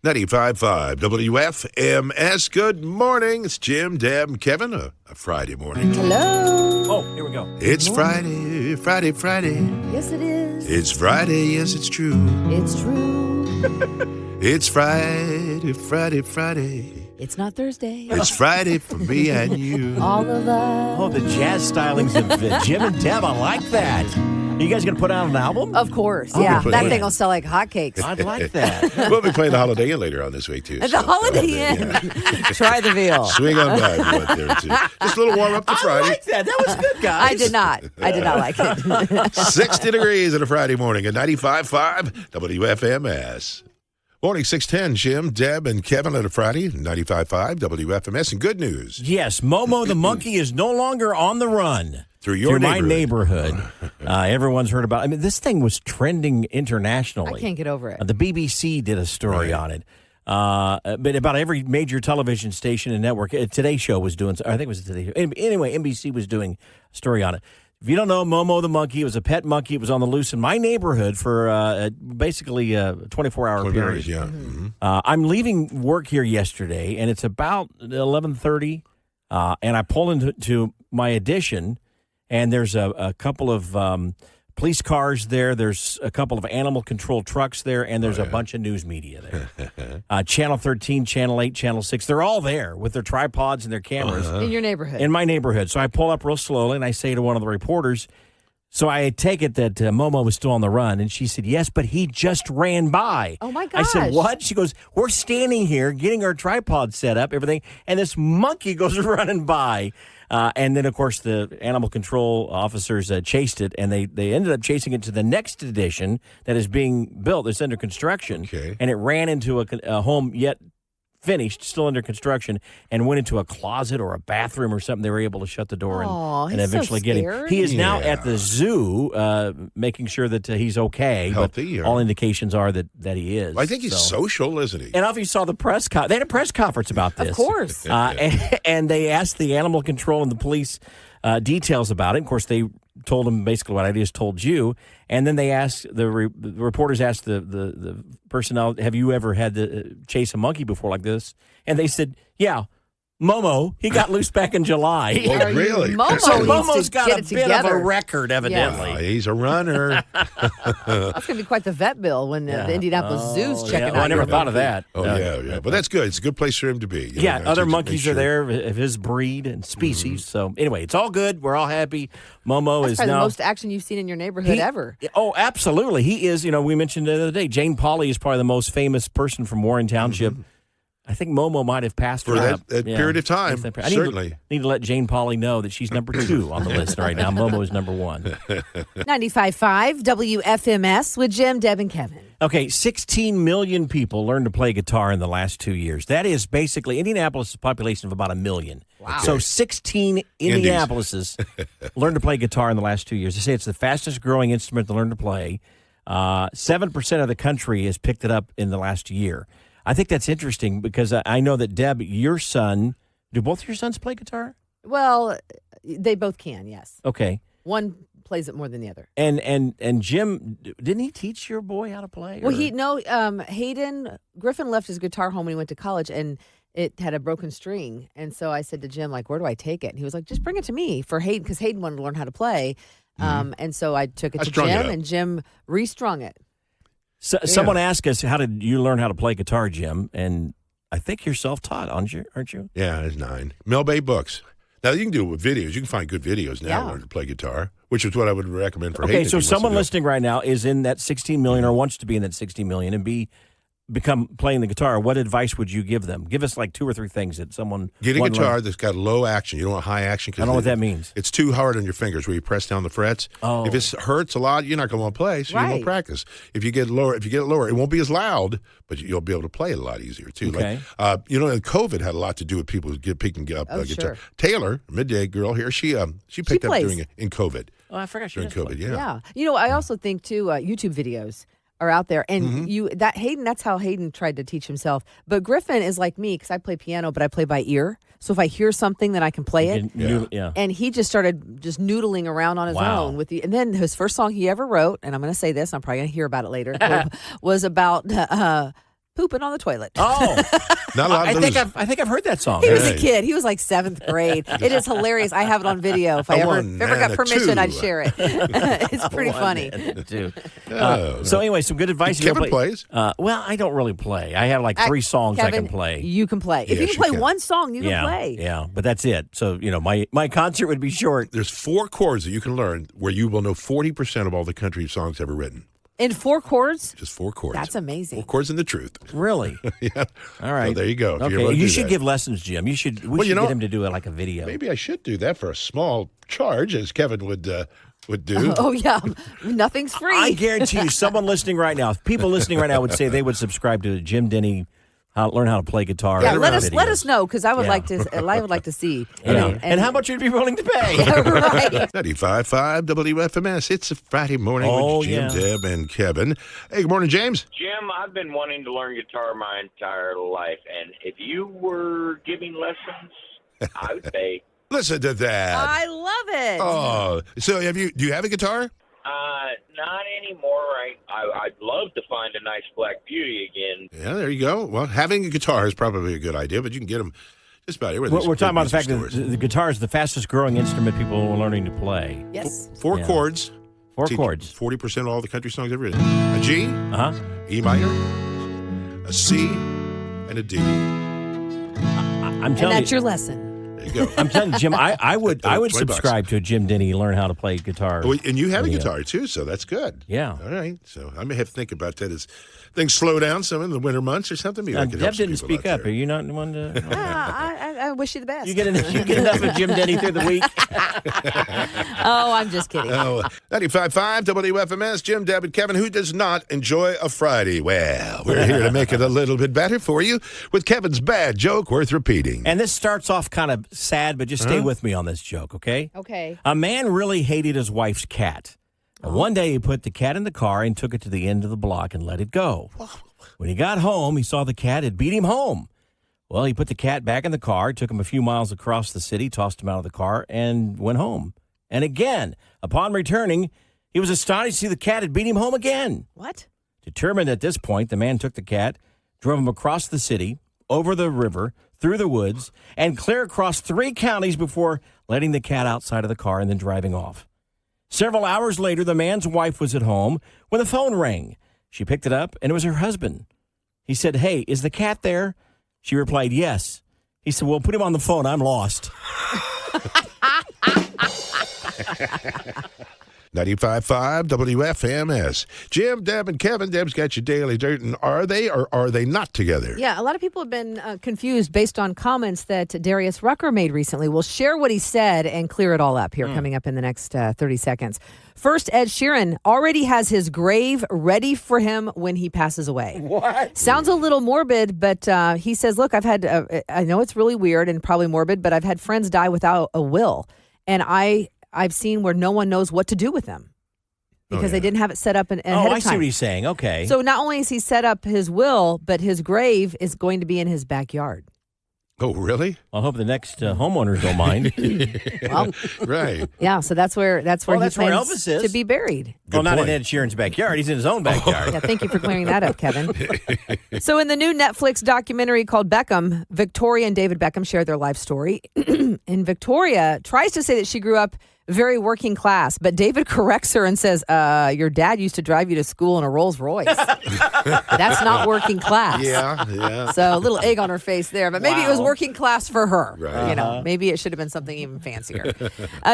95.5 WFMS. Good morning. It's Jim, Deb, and Kevin. A Friday morning. Hello. Oh, here we go. It's Friday. Yes, it is. It's Friday. Yes, it's true. It's true. It's Friday. It's not Thursday. It's Friday for me and you. All of us. Oh, the jazz stylings of Jim and Deb. I like that. Are you guys going to put out an album? Of course, Oh, yeah. we put That it thing in. will sell like hotcakes. I'd like that. We'll be playing the Holiday Inn later on this week, too. At the Holiday Inn. Try the veal. Swing on by. There, too. Just a little warm up to I Friday. like that. That was good, guys. I did not like it. 60 degrees on a Friday morning at 95.5 WFMS. Morning 6:10, Jim, Deb, and Kevin on a Friday, 95.5 WFMS. And good news. Yes, Momo the monkey is no longer on the run. Through my neighborhood. Everyone's heard about it. I mean, this thing was trending internationally. I can't get over it. The BBC did a story on it. But about every major television station and network. Today's Show was doing, I think it was Today. Anyway, NBC was doing a story on it. If you don't know, Momo the monkey, it was a pet monkey. It was on the loose in my neighborhood for basically a 24-hour period. Yeah. Mm-hmm. I'm leaving work here yesterday, and it's about 11:30, and I pull into my addition, and there's a couple of police cars there. There's a couple of animal control trucks there, and there's a bunch of news media there. Channel 13, Channel 8, Channel 6, they're all there with their tripods and their cameras. In your neighborhood. In my neighborhood. So I pull up real slowly, and I say to one of the reporters, so I take it that Momo was still on the run, and she said, yes, but he just ran by. Oh, my I said, gosh. what? She goes, we're standing here getting our tripod set up, everything, and this monkey goes running by. And then, of course, the animal control officers chased it, and they ended up chasing it to the next addition that is being built. It's under construction. Okay. And it ran into a home yet finished, still under construction, and went into a closet or a bathroom or something. They were able to shut the door and he's eventually so get him. scared. He is now Yeah. at the zoo, making sure that he's okay. Healthy, but or- all indications are that he is. I think he's So- social, isn't he? And if you saw the they had a press conference about this. Of course. And they asked the animal control and the police details about it. Of course, they told them basically what I just told you. And then they asked, the reporters asked the personnel, have you ever had to chase a monkey before like this? And they said, yeah. Momo, he got loose back in July. Oh, really? Momo So needs Momo's to got get a it bit of a together. record, evidently. He's a runner. That's going to be quite the vet bill when the Indianapolis Zoo's checking out. Well, I never your thought of monkey. that. Yeah. But that's good. It's a good place for him to be. Yeah, other to monkeys make are sure. there of his breed and species. So anyway, it's all good. We're all happy. Momo That's is probably now the most action you've seen in your neighborhood ever. Oh, absolutely. He is. We mentioned the other day, Jane Pauley is probably the most famous person from Warren Township. I think Momo might have passed For her that period of time, I certainly. need to let Jane Pauley know that she's number 2 on the list right now. Momo is number 1. 95.5 WFMS with Jim, Deb, and Kevin. Okay, 16 million people learned to play guitar in the last 2 years. That is basically Indianapolis' population of about 1 million. Wow. So 16 Indianapolises learned to play guitar in the last 2 years. They say it's the fastest growing instrument to learn to play. 7% of the country has picked it up in the last year. I think that's interesting because I know that, Deb, your son, do both your sons play guitar? Well, they both can, yes. Okay. One plays it more than the other. And Jim, didn't he teach your boy how to play? Well, Hayden Griffin left his guitar home when he went to college, and it had a broken string. And so I said to Jim, like, where do I take it? And he was like, just bring it to me for Hayden, because Hayden wanted to learn how to play. And so I took it to strung it Jim, up. and Jim restrung it. So, Someone asked us, how did you learn how to play guitar, Jim? And I think you're self-taught, aren't you? Yeah, it's 9. Mel Bay Books. Now, you can do it with videos. You can find good videos now Yeah. learn to play guitar, which is what I would recommend for Hayden. Okay, if so he wants to someone do it. listening right now is in that 16 million or wants to be in that 16 million and become playing the guitar. What advice would you give them? Give us like 2 or 3 things that someone Get a want to guitar learn. that's got low action. You don't want high action. I don't know what that means. It's too hard on your fingers where you press down the frets. Oh. If it hurts a lot, you're not going to want to play, so you Right. won't practice. If you get it lower, it won't be as loud, but you'll be able to play it a lot easier too. Okay. Like, COVID had a lot to do with people picking up Oh, guitar. sure. Taylor, midday girl here, she picked up plays. doing it in COVID. Oh, I forgot she During does play. COVID, yeah. Yeah. I also think, too, YouTube videos are out there. And that's how Hayden tried to teach himself. But Griffin is like me, because I play piano, but I play by ear. So if I hear something, then I can play it. Yeah. And he just started just noodling around on his Wow. own and then his first song he ever wrote, and I'm going to say this, I'm probably going to hear about it later, was about pooping on the toilet. Oh, Not a lot I of think those. I think I've heard that song. He was Right. a kid. He was like 7th grade. It is hilarious. I have it on video. If I ever One got and a permission, two. I'd share it. It's pretty funny. So anyway, some good advice. Kevin You don't plays. Well, I don't really play. I have like 3 songs I Kevin, can play. You can play. If Yes, you can you play can. one song, you can play. Yeah, but that's it. So, my concert would be short. There's 4 chords that you can learn where you will know 40% of all the country songs ever written. In 4 chords? Just 4 chords. That's amazing. 4 chords and the truth. Really? Yeah. All right. So there you go. If Okay. you ever You do should that. give lessons, Jim. We should you get know, him to do it like a video. Maybe I should do that for a small charge, as Kevin would do. Oh, yeah. Nothing's free. I guarantee you, someone listening right now, people listening right now would say they would subscribe to Jim Denny, learn how to play guitar. Yeah, let videos. us know because I would Yeah. like to see. Yeah. And how much would you be willing to pay? Right. 95.5 WFMS. It's a Friday morning Oh, with Jim, yeah. Deb, and Kevin. Hey, good morning, James. Jim, I've been wanting to learn guitar my entire life, and if you were giving lessons, I would pay. Listen to that. I love it. Oh, so do you have a guitar? Not anymore. I'd love to find a nice Black Beauty again. Yeah, there you go. Well, having a guitar is probably a good idea, but you can get them just about everywhere. We're talking about the fact Music that the guitar is the fastest growing instrument people are learning to play. Yes. 4 Yeah. chords. 4 chords. 40% of all the country songs ever written. A G, Uh-huh. E minor, a C, and a D. I'm And telling that's you. your lesson. There you go. I'm telling you, Jim, I would $20. subscribe to Jim Denny learn how to play guitar. Oh, and you have a Yeah. guitar too, so that's good. Yeah. All right. So I may have to think about that as things slow down some in the winter months or something. Maybe I could Deb help some didn't people speak out up. there. Are you not the one to? I wish you the best. You get enough of Jim Denny through the week. Oh, I'm just kidding. Oh, 95.5 WFMS, Jim, Deb, and Kevin. Who does not enjoy a Friday? Well, we're here to make it a little bit better for you with Kevin's bad joke worth repeating. And this starts off kind of sad, but just stay with me on this joke, okay? Okay. A man really hated his wife's cat. And one day he put the cat in the car and took it to the end of the block and let it go. When he got home, he saw the cat had beat him home. Well, he put the cat back in the car, took him a few miles across the city, tossed him out of the car, and went home. And again, upon returning, he was astonished to see the cat had beat him home again. What? Determined at this point, the man took the cat, drove him across the city, over the river, through the woods, and clear across 3 counties before letting the cat outside of the car and then driving off. Several hours later, the man's wife was at home when the phone rang. She picked it up, and it was her husband. He said, "Hey, is the cat there?" She replied, "Yes." He said, "Well, put him on the phone. I'm lost." 95.5 WFMS. Jim, Deb, and Kevin. Deb's got your daily dirt. And are they or are they not together? Yeah, a lot of people have been confused based on comments that Darius Rucker made recently. We'll share what he said and clear it all up here coming up in the next 30 seconds. First, Ed Sheeran already has his grave ready for him when he passes away. What? Sounds a little morbid, but he says, look, I've had, I know it's really weird and probably morbid, but I've had friends die without a will. And I've seen where no one knows what to do with them because they didn't have it set up ahead of time. I see what he's saying. Okay. So not only has he set up his will, but his grave is going to be in his backyard. Oh, really? I hope the next homeowners don't mind. Well, Right. yeah, so that's where Well, he that's where plans Elvis is. to be buried. Well, not point. in Ed Sheeran's backyard. He's in his own backyard. Yeah, thank you for clearing that up, Kevin. So in the new Netflix documentary called Beckham, Victoria and David Beckham share their life story. And Victoria tries to say that she grew up very working class, but David corrects her and says, your dad used to drive you to school in a Rolls Royce. That's not working class. Yeah. So a little egg on her face there, but maybe it was Wow. working class for her. Right. You know, maybe it should have been something even fancier.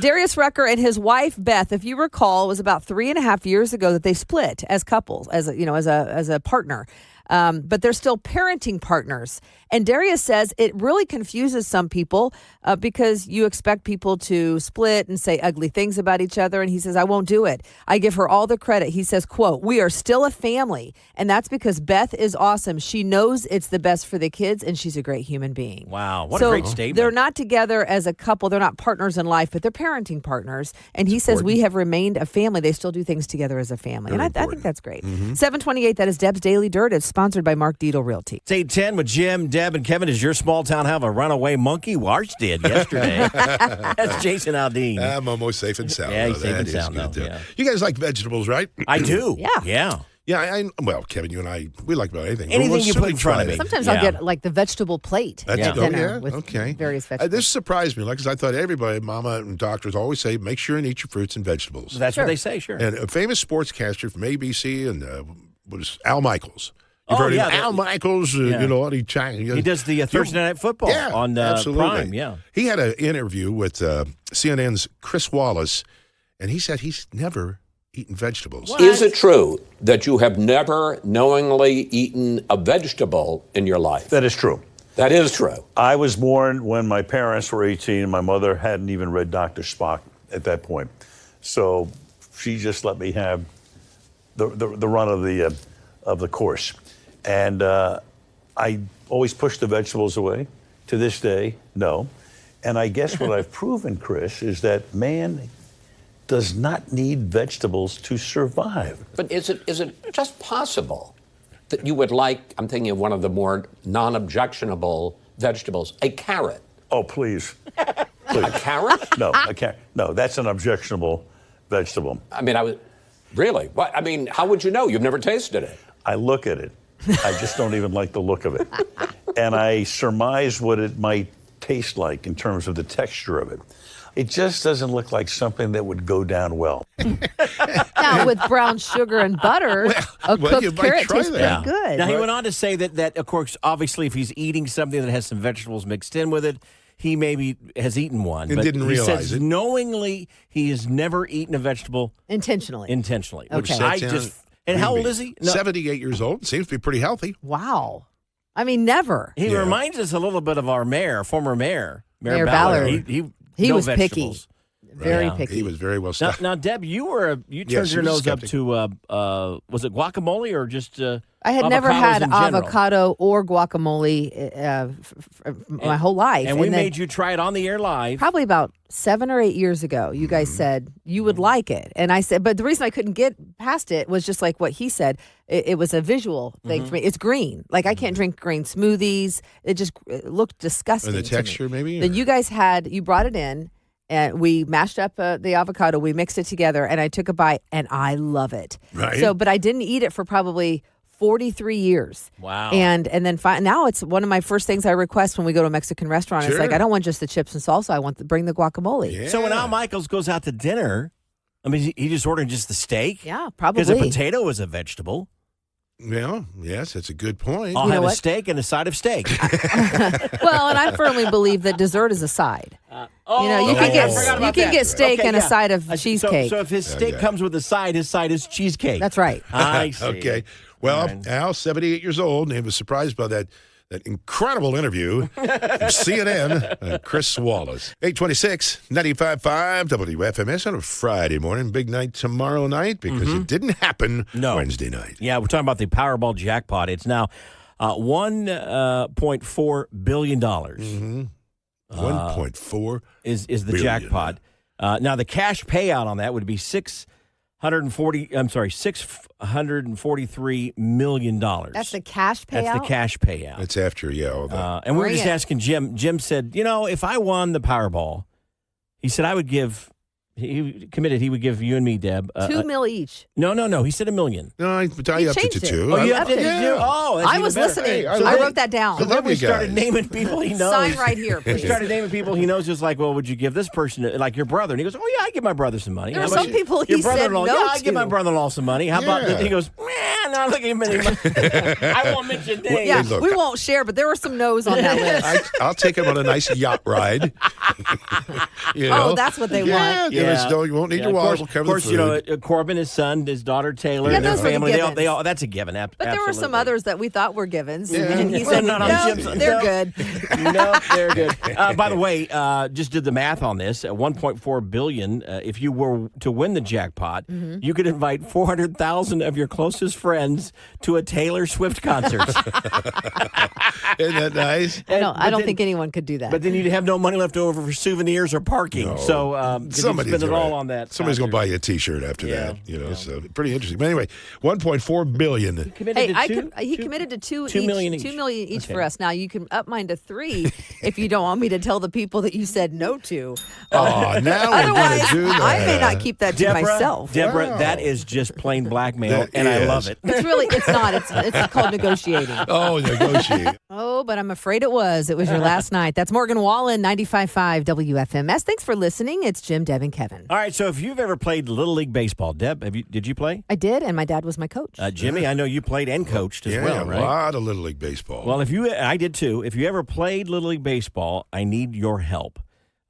Darius Rucker and his wife Beth, if you recall, it was about 3.5 years ago that they split as couples, as a partner. But they're still parenting partners. And Darius says it really confuses some people because you expect people to split and say ugly things about each other. And he says, I won't do it. I give her all the credit. He says, quote, we are still a family. And that's because Beth is awesome. She knows it's the best for the kids and she's a great human being. Wow. What So a great statement. They're not together as a couple. They're not partners in life, but they're parenting partners. And he says we have remained a family. They still do things together as a family. Very and I think important. that's great. 728, that is Deb's Daily Dirt. It's sponsored by Mark Dietel Realty. It's 8:10 with Jim, Deb, and Kevin. Does your small town have a runaway monkey? Well, ours did yesterday. That's Jason Aldean. I'm almost safe and sound. Yeah, he's though. safe That and is sound, good, though, too. yeah. You guys like vegetables, right? I do. Yeah. Yeah. Yeah, well, Kevin, you and I, we like about anything. Anything We'll you put certainly in front of try me. it. Sometimes Yeah. I'll get like the vegetable plate That's at dinner with okay. various vegetables. This surprised me, because I thought everybody, mama and doctors always say, make sure and eat your fruits and vegetables. That's what they say, sure. And a famous sportscaster from ABC and was Al Michaels. You've Oh, heard of yeah, him? Al Michaels, yeah. He He does the Thursday Night Football on absolutely. Prime, yeah. He had an interview with CNN's Chris Wallace, and he said he's never eaten vegetables. Is it true that you have never knowingly eaten a vegetable in your life? That is true. That is true. I was born when my parents were 18, and my mother hadn't even read Dr. Spock at that point. So she just let me have the run of the course. And I always pushed the vegetables away. To this day, no. And I guess what I've proven, Chris, is that man does not need vegetables to survive. But is it just possible that you would like, I'm thinking of one of the more non-objectionable vegetables, a carrot? Oh, please. A Please. carrot? No, I can't. No, that's an objectionable vegetable. I mean, really? What? I mean, how would you know? You've never tasted it. I look at it. I just don't even like the look of it. And I surmise what it might taste like in terms of the texture of it. It just doesn't look like something that would go down well. Now, with brown sugar and butter, a well, you cooked might carrot try tastes that. pretty good. Now, he went on to say that, of course, obviously, if he's eating something that has some vegetables mixed in with it, he maybe has eaten one. And but didn't he realize says it. knowingly he has never eaten a vegetable Intentionally. which Okay. I That just... sounds And how creepy. old is he? No, 78 years old. Seems to be pretty healthy. Wow. I mean, never. he Yeah. reminds us a little bit of our former mayor, Mayor Ballard. He no was picky. vegetables. Very Yeah. picky. He was very well Now, stuffed. now, Deb, you turned Yes, your he was nose up skeptic. to was it guacamole or just? I had never avocados had in general? avocado or guacamole my whole life. And we then made you try it on the air live. probably about 7 or 8 years ago, you guys said you would like it. And I said, but the reason I couldn't get past it was just like what he said. It was a visual thing for me. It's green. Like I can't drink green smoothies. It looked disgusting. And the to me. texture, maybe? Then you guys you brought it in. And we mashed up the avocado. We mixed it together, and I took a bite, and I love it. Right. So, but I didn't eat it for probably 43 years. Wow. And then now it's one of my first things I request when we go to a Mexican restaurant. It's Sure. like I don't want just the chips and salsa. I want bring the guacamole. Yeah. So when Al Michaels goes out to dinner, I mean, he just ordered just the steak. Yeah, Because a probably. potato is a vegetable. Well, yes, that's a good point. I'll You know have a what? steak and a side of steak. Well, and I firmly believe that dessert is a side. You know, you can I forgot about that. get steak Okay, and a yeah. side of cheesecake. So if his steak Okay. comes with a side, his side is cheesecake. That's right. I see. Okay. Well, All right. Al, 78 years old, and he was surprised by that incredible interview from CNN, Chris Wallace. 826, 95.5 WFMS on a Friday morning. Big night tomorrow night because it didn't happen No. Wednesday night. Yeah, we're talking about the Powerball jackpot. It's now $1.4 billion 1.4. is the billion. jackpot. Now the cash payout on that would be $643 million. That's the cash payout. That's the cash payout. That's after, all the And we were Bring just it. asking Jim. Jim said, if I won the Powerball, he said I would give. He committed. He would give you and me, Deb. $2 million each. No. He said $1 million. No, I upped it changed to it. 2. Oh, you I- upped it to yeah. two? Oh, that's I even was better. listening. Hey, I I love wrote that down. I love We you started guys. naming people he knows. Sign right here, We please. started naming people he knows, just like, well, would you give this person, like your brother? And he goes, oh, yeah, I give my brother some money. There How are about some you? people Your he said brother-in-law, no yeah, I give my to. brother-in-law some money. How about Yeah. that? He goes, man, I'm not giving him any money. I won't mention names. Yeah, Hey, look, we won't share, but there were some no's on that list. I'll take him on a nice yacht ride. You know? Oh, that's what they Yeah, want. give us- you won't need Yeah, your wallet. We'll Of cover course, the food. Corbin, his son, his daughter Taylor, Yeah, and their those are the family. They givens. all, that's a given. But there were some others that we thought were givens, and he Well, said, not on no, Jim's- they're no. good. No, they're good. By the way, just did the math on this. At $1.4 billion, if you were to win the jackpot, you could invite 400,000 of your closest friends to a Taylor Swift concert. Isn't that nice? I don't think anyone could do that. But then you'd have no money left over for souvenirs or parking. No. So Somebody's spend it all gonna- on that. Somebody's going to buy you a T-shirt after Yeah, that. So pretty interesting. But anyway, $1.4 billion. Committed Hey, to he committed to $2 $2 million each. $2 million each Okay. for us. Now you can up mine to $3 if you don't want me to tell the people that you said no to. Oh, now we're going Otherwise, to do that. I may not keep that to myself. Deborah, Wow. that is just plain blackmail, That and I is. love it. It's not. It's called negotiating. Oh, negotiate. Oh, but I'm afraid it was. It was your last night. That's Morgan Wallen, 95.5 WFMS. Thanks for listening. It's Jim, Deb, and Kevin. All right, so if you've ever played Little League Baseball, Deb, did you play? I did, and my dad was my coach. Jimmy, I know you played and coached as well, right? A lot of Little League Baseball. Well, I did too. If you ever played Little League Baseball, I need your help.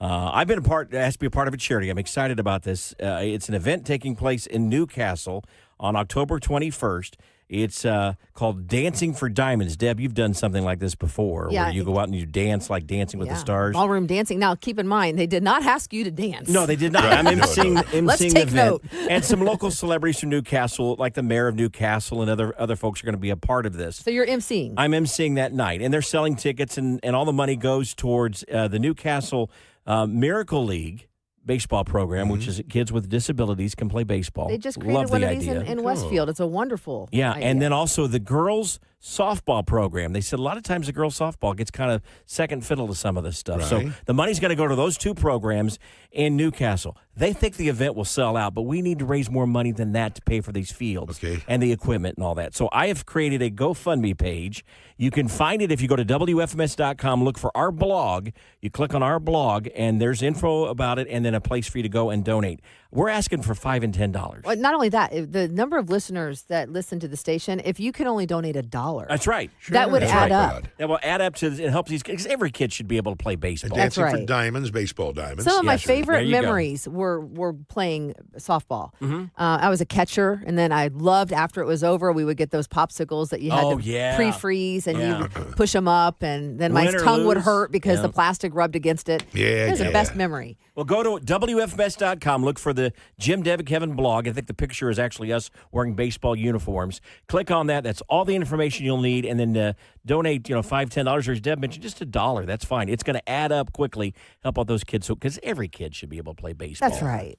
I've been asked to be a part of a charity. I'm excited about this. It's an event taking place in Newcastle on October 21st. It's called Dancing for Diamonds. Deb, you've done something like this before, Yeah, where you go out and you dance like Dancing with the Stars. Ballroom dancing. Now, keep in mind, they did not ask you to dance. No, they did not. Right. I'm No, emceeing Let's the take event. note. And some local celebrities from Newcastle, like the mayor of Newcastle and other folks are going to be a part of this. So you're emceeing. I'm emceeing that night, and they're selling tickets, and all the money goes towards the Newcastle Miracle League baseball program, which is kids with disabilities can play baseball. They just created Love one the of these idea. in Westfield. It's a wonderful Yeah, idea. and then also the girls softball program. They said a lot of times the girls softball gets kind of second fiddle to some of this stuff. So Right. the money's going to go to those two programs in Newcastle. They think the event will sell out, but we need to raise more money than that to pay for these fields and the equipment and all that. So I have created a GoFundMe page. You can find it if you go to WFMS.com, look for our blog. You click on our blog, and there's info about it and then a place for you to go and donate. We're asking for $5 and $10. Well, not only that, the number of listeners that listen to the station, if you can only donate $1, That's right. that would That's add right, up. Brad. That will add up to it helps these kids. Every kid should be able to play baseball. That's Dancing for right. Diamonds, baseball diamonds. Some of my Yes, there favorite you go. memories were playing softball. I was a catcher, and then I loved after it was over, we would get those popsicles that you had Oh, to yeah. pre-freeze, and Yeah. you would push them up, and then my Win or tongue would lose. hurt because Yeah. the plastic rubbed against it. Yeah, It was yeah. the best memory. Well, go to WFMS.com, look for the Jim, Deb, and Kevin blog. I think the picture is actually us wearing baseball uniforms. Click on that. That's all the information you'll need. And then donate, $5, $10, or as Deb mentioned, just $1. That's fine. It's going to add up quickly, help out those kids. Because every kid should be able to play baseball. That's right.